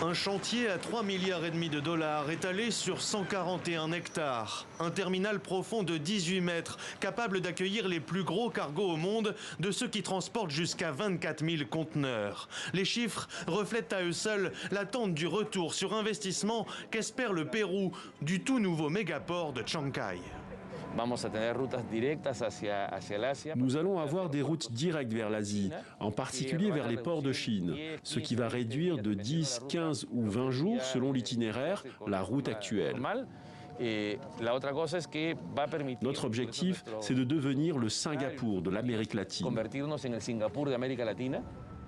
Un chantier à 3,5 milliards de dollars étalé sur 141 hectares. Un terminal profond de 18 mètres, capable d'accueillir les plus gros cargos au monde, de ceux qui transportent jusqu'à 24 000 conteneurs. Les chiffres reflètent à eux seuls l'attente du retour sur investissement qu'espère le Pérou du tout nouveau mégaport de Chancay. Nous allons avoir des routes directes vers l'Asie, en particulier vers les ports de Chine, ce qui va réduire de 10, 15 ou 20 jours selon l'itinéraire, la route actuelle. Notre objectif, c'est de devenir le Singapour de l'Amérique latine.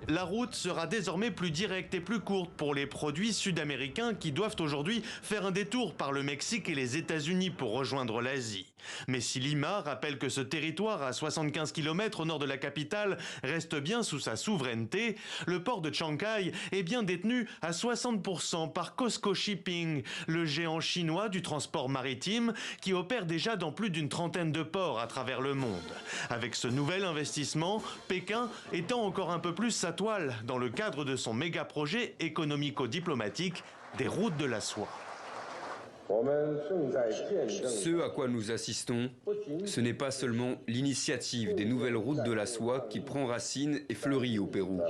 La route sera désormais plus directe et plus courte pour les produits sud-américains qui doivent aujourd'hui faire un détour par le Mexique et les États-Unis pour rejoindre l'Asie. Mais si Lima rappelle que ce territoire à 75 km au nord de la capitale reste bien sous sa souveraineté, le port de Chancay est bien détenu à 60% par COSCO Shipping, le géant chinois du transport maritime qui opère déjà dans plus d'une trentaine de ports à travers le monde. Avec ce nouvel investissement, Pékin étend encore un peu plus sa toile dans le cadre de son méga-projet économico-diplomatique des routes de la soie. Ce à quoi nous assistons, ce n'est pas seulement l'initiative des nouvelles routes de la soie qui prend racine et fleurit au Pérou.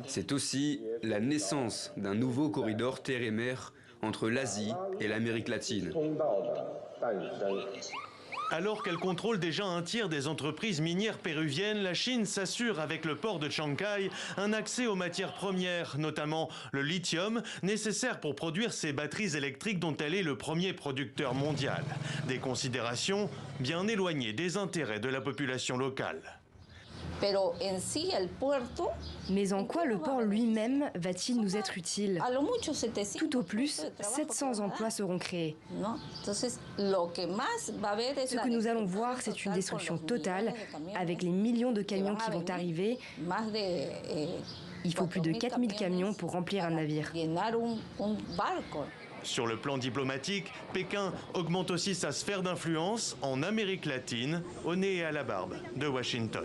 C'est aussi la naissance d'un nouveau corridor terre et mer entre l'Asie et l'Amérique latine. Alors qu'elle contrôle déjà un tiers des entreprises minières péruviennes, la Chine s'assure avec le port de Chancay un accès aux matières premières, notamment le lithium, nécessaire pour produire ces batteries électriques dont elle est le premier producteur mondial. Des considérations bien éloignées des intérêts de la population locale. Mais en quoi le port lui-même va-t-il nous être utile? Tout au plus, 700 emplois seront créés. Ce que nous allons voir, c'est une destruction totale, avec les millions de camions qui vont arriver. Il faut plus de 4000 camions pour remplir un navire. Sur le plan diplomatique, Pékin augmente aussi sa sphère d'influence en Amérique latine, au nez et à la barbe de Washington.